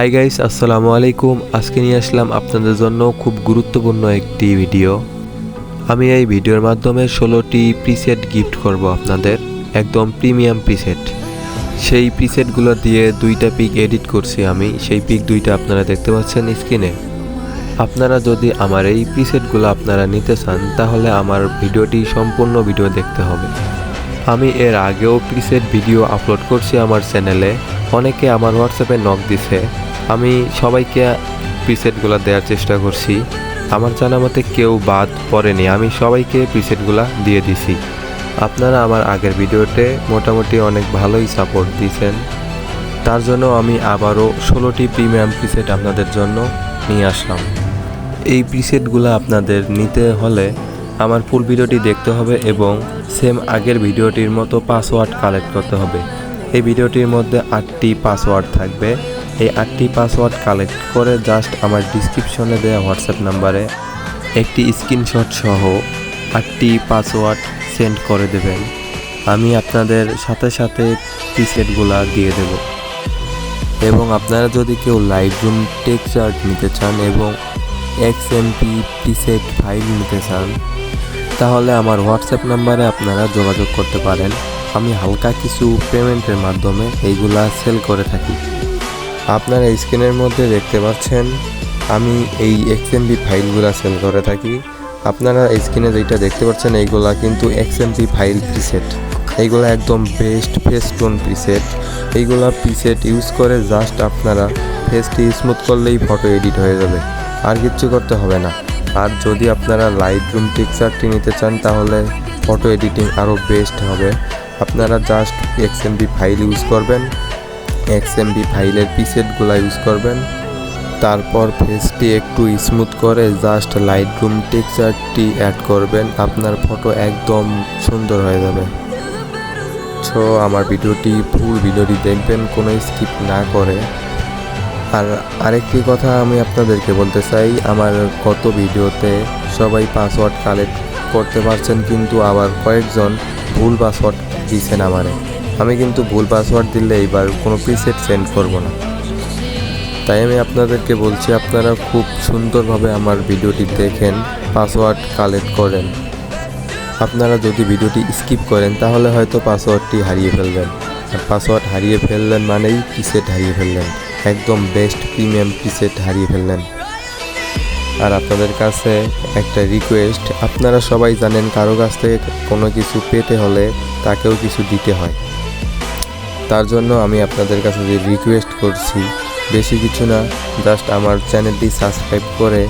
Hi guys, আসসালামু আলাইকুম। আজকে নিয়ে আসলাম আপনাদের জন্য খুব গুরুত্বপূর্ণ একটি ভিডিও। আমি এই ভিডিওর মাধ্যমে 16টি প্রিসেট গিফট করব আপনাদের, একদম প্রিমিয়াম প্রিসেট। সেই প্রিসেটগুলো দিয়ে দুইটা পিক এডিট করছি আমি, সেই পিক দুইটা আপনারা দেখতে পাচ্ছেন স্ক্রিনে। আপনারা যদি আমার এই প্রিসেটগুলো আপনারা নিতে চান তাহলে আমার ভিডিওটি সম্পূর্ণ ভিডিও দেখতে হবে। আমি এর আগেও প্রিসেট ভিডিও আপলোড করছি আমার চ্যানেলে। অনেকে আমার হোয়াটসঅ্যাপে নক দিছে, আমি সবাইকে প্রিসেটগুলো দেওয়ার চেষ্টা করছি। আমার জানা মতে কেউ বাদ পড়েনি, আমি সবাইকে প্রিসেটগুলো দিয়ে দিছি। আপনারা আমার আগের ভিডিওতে মোটামুটি অনেক ভালোই সাপোর্ট দিয়েছেন, তার জন্য আমি আবারও 16টি প্রিমিয়াম প্রিসেট আপনাদের জন্য নিয়ে আসলাম। এই প্রিসেটগুলো আপনাদের নিতে হলে আমার ফুল ভিডিওটি দেখতে হবে এবং সেম আগের ভিডিওটির মতো পাসওয়ার্ড কালেক্ট করতে হবে। এই ভিডিওটির মধ্যে 8টি পাসওয়ার্ড থাকবে। এই 8টি পাসওয়ার্ড কালেক্ট করে জাস্ট আমার ডিসক্রিপশনে দেওয়া হোয়াটসঅ্যাপ নাম্বারে একটি স্ক্রিনশট সহ 8টি পাসওয়ার্ড সেন্ড করে দেবেন। আমি আপনাদের সাথে সাথে প্রিসেটগুলো দিয়ে দেব। এবং আপনারা যদি কেউ লাইটরুম টেক্সচার নিতে চান এবং XMP প্রিসেট ফাইল নিতে চান তাহলে আমার হোয়াটসঅ্যাপ নাম্বারে আপনারা যোগাযোগ করতে পারেন। আমি হালকা কিছু পেমেন্টের মাধ্যমে এইগুলা সেল করে থাকি। আপনারা স্ক্রিনের মধ্যে দেখতে পাচ্ছেন আমি এই XMP ফাইলগুলা সেল করে থাকি। আপনারা স্ক্রিনে যেটা দেখতে পাচ্ছেন এইগুলা কিন্তু XMP ফাইল প্রিসেট। এইগুলা একদম বেস্ট ফেস্টোন প্রিসেট। এইগুলা প্রিসেট ইউজ করে জাস্ট আপনারা ফেসটি স্মুথ করলেই ফটো এডিট হয়ে যাবে, আর কিচ্ছু করতে হবে না। আর যদি আপনারা লাইটরুম টেক্সচারটি নিতে চান তাহলে ফটো এডিটিং আরও বেস্ট হবে। আপনারা জাস্ট XMP ফাইল ইউজ করবেন, XMP ফাইলের প্রিসেটগুলো ইউজ করবেন, তারপর ফেসটি একটু স্মুথ করে জাস্ট লাইটরুম টেক্সচারটি অ্যাড করবেন, আপনার ফটো একদম সুন্দর হয়ে যাবে। সো আমার ভিডিওটি ফুল ভিডিওটি দেখবেন, কোনো স্কিপ না করে। আর আরেকটি কথা আমি আপনাদেরকে বলতে চাই, আমার গত ভিডিওতে সবাই পাসওয়ার্ড কালেক্ট করতে পারছেন, কিন্তু আবার কয়েকজন ভুল পাসওয়ার্ড দিয়েছেন আমারে। আমি কিন্তু ভুল পাসওয়ার্ড দিলে এইবার কোনো প্রিসেট সেন্ড করব না। তাই আমি আপনাদেরকে বলছি আপনারা খুব সুন্দরভাবে আমার ভিডিওটি দেখেন, পাসওয়ার্ড কালেক্ট করেন। আপনারা যদি ভিডিওটি স্কিপ করেন তাহলে হয়তো পাসওয়ার্ডটি হারিয়ে ফেলবেন, আর পাসওয়ার্ড হারিয়ে ফেললেন মানেই প্রিসেট হারিয়ে ফেললেন, একদম বেস্ট প্রিমিয়াম প্রিসেট হারিয়ে ফেললেন। আর আপনাদের কাছে একটা রিকোয়েস্ট, আপনারা সবাই জানেন কারো কাছ থেকে কোনো কিছু পেতে হলে তাকেও কিছু দিতে হয়। তার জন্য আমি আপনাদের কাছে যে রিকোয়েস্ট করছি, বেশি কিছু না, জাস্ট আমার চ্যানেলটি সাবস্ক্রাইব করে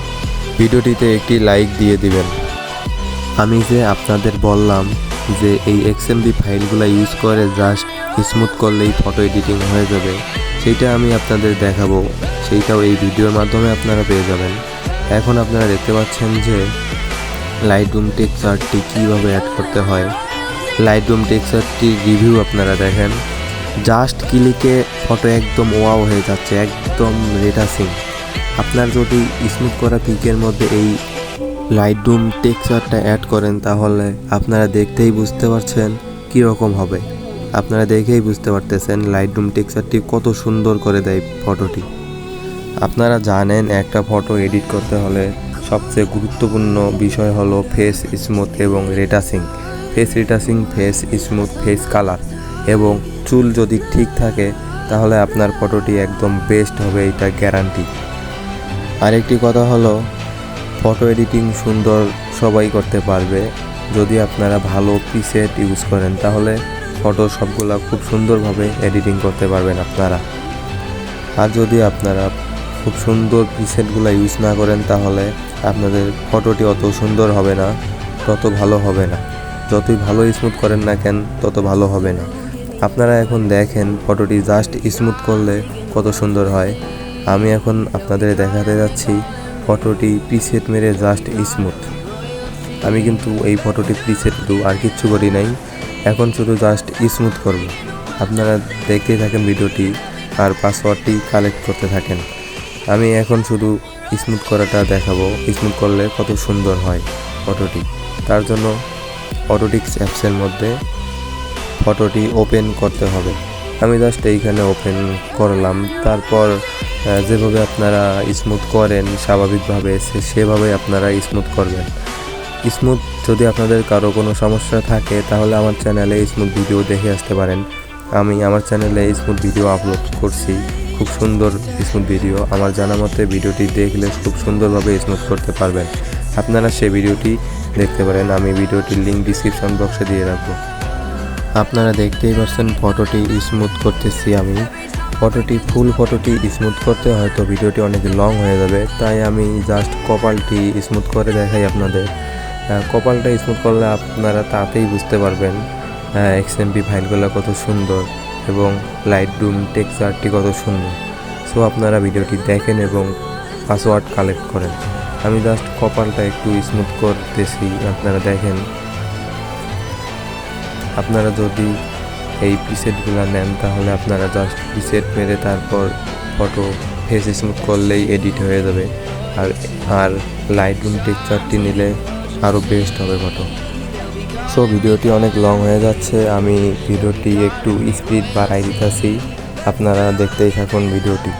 ভিডিওটিতে একটি লাইক দিয়ে দিবেন। আমি যে আপনাদের বললাম যে এই XMP ফাইলগুলো ইউজ করে জাস্ট স্মুথ করলেই ফটো এডিটিং হয়ে যাবে, সেইটা আমি আপনাদের দেখাবো, সেইটাও এই ভিডিওর মাধ্যমে আপনারা পেয়ে যাবেন। এখন আপনারা দেখতে পাচ্ছেন যে লাইটরুম টেক্সচারটি কীভাবে অ্যাড করতে হয়। লাইটরুম টেক্সচারটির রিভিউ আপনারা দেখেন, জাস্ট ক্লিকে ফটো একদম ওয়াও হয়ে যাচ্ছে, একদম রেটাসিং। আপনার যদি স্মুথ করা পিকের মধ্যে এই লাইটরুম টেক্সচারটা অ্যাড করেন তাহলে আপনারা দেখতেই বুঝতে পারছেন কীরকম হবে। আপনারা দেখেই বুঝতে পারতেছেন লাইটরুম টেক্সচারটি কত সুন্দর করে দেয় ফটোটি। আপনারা জানেন একটা ফটো এডিট করতে হলে সবচেয়ে গুরুত্বপূর্ণ বিষয় হলো ফেস স্মুথ এবং retouching. Face retouching, face smooth, face colour এবং চুল যদি ঠিক থাকে তাহলে আপনার ফটোটি একদম বেস্ট হবে, এটা গ্যারান্টি। আরেকটি কথা হলো ফটো এডিটিং সুন্দর সবাই করতে পারবে যদি আপনারা ভালো প্রিসেট ইউজ করেন, তাহলে ফটো সবগুলা খুব সুন্দরভাবে এডিটিং করতে পারবেন আপনারা। আর যদি আপনারা খুব সুন্দর প্রিসেটগুলো ইউজ না করেন তাহলে আপনাদের ফটোটি অত সুন্দর হবে না, তত ভালো হবে না। যতই ভালো স্মুথ করেন না কেন তত ভালো হবে না। আপনারা এখন দেখেন ফটোটি জাস্ট স্মুথ করলে কত সুন্দর হয়। আমি এখন আপনাদের দেখাতে যাচ্ছি ফটোটি প্রিসেট মেরে জাস্ট স্মুথ। আমি কিন্তু এই ফটোটি প্রিসেট আর কিচ্ছু করি নাই, এখন শুধু জাস্ট স্মুথ করব। আপনারা দেখতেই থাকেন ভিডিওটি আর পাসওয়ার্ডটি কালেক্ট করতে থাকেন। আমি এখন শুধু স্মুথ করাটা দেখাবো, স্মুথ করলে কত সুন্দর হয় ফটোটি। তার জন্য অটোটিক্স অ্যাপসের মধ্যে ফটোটি ওপেন করতে হবে। আমি জাস্ট এইখানে ওপেন করলাম, তারপর যেভাবে আপনারা স্মুথ করেন স্বাভাবিকভাবে সেভাবে আপনারা স্মুথ করবেন। স্মুথ যদি আপনাদের কারো কোনো সমস্যা থাকে তাহলে আমার চ্যানেলে স্মুথ ভিডিও দেখে আসতে পারেন। আমি আমার চ্যানেলে স্মুথ ভিডিও আপলোড করছি, খুব সুন্দর স্মুথ ভিডিও। আমার জানা মতে ভিডিওটি দেখলে খুব সুন্দরভাবে স্মুথ করতে পারবেন। আপনারা সেই ভিডিওটি দেখতে পারেন, আমি ভিডিওটির লিঙ্ক ডিসক্রিপশন বক্সে দিয়ে রাখবো। আপনারা দেখতেই পাচ্ছেন ফটোটি স্মুথ করতেছি আমি। ফুল ফটোটি স্মুথ করতে হয়তো ভিডিওটি অনেক লং হয়ে যাবে, তাই আমি জাস্ট কপালটি স্মুথ করে দেখাই আপনাদের। কপালটা স্মুথ করলে আপনারা তাতেই বুঝতে পারবেন এক্সএমপি ফাইলগুলো কত সুন্দর এবং লাইটরুম টেক্সচারটি কত সুন্দর। সো আপনারা ভিডিওটি দেখেন এবং পাসওয়ার্ড কালেক্ট করেন। আমি জাস্ট কপালটা একটু স্মুথ করতেছি, আপনারা দেখেন। আপনারা যদি এই প্রিসেটগুলো নেন তাহলে আপনারা জাস্ট প্রিসেট মেরে তারপর ফটো ফেস স্মুথ করলেই এডিট হয়ে যাবে। আর লাইটরুম টেক্সচারটি নিলে আরও বেস্ট হবে ফটো। সো ভিডিওটি অনেক লং হয়ে যাচ্ছে, আমি ভিডিওটি একটু স্পিড বাড়াই দিতেছি, আপনারা দেখতেই থাকুন ভিডিওটি।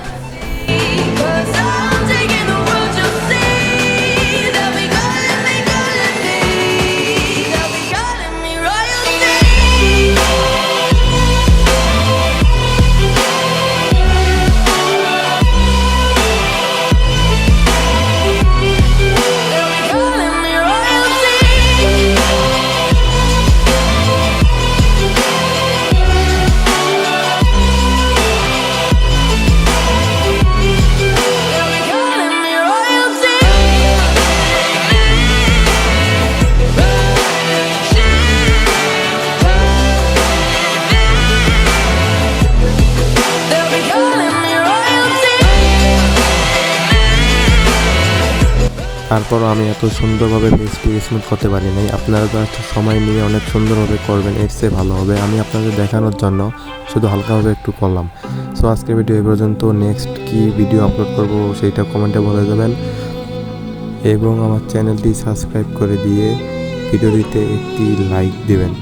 তারপরও আমি এত সুন্দরভাবে ফেসটি স্মুথ করতে পারি নাই। আপনারা জাস্ট সময় নিয়ে অনেক সুন্দরভাবে করবেন, এর চেয়ে ভালো হবে। আমি আপনাদের দেখানোর জন্য শুধু হালকাভাবে একটু করলাম। সো আজকের ভিডিও এই পর্যন্ত। নেক্সট কি ভিডিও আপলোড করব সেইটা কমেন্টে বলে দেবেন এবং আমার চ্যানেলটি সাবস্ক্রাইব করে দিয়ে ভিডিওটিতে একটি লাইক দেবেন।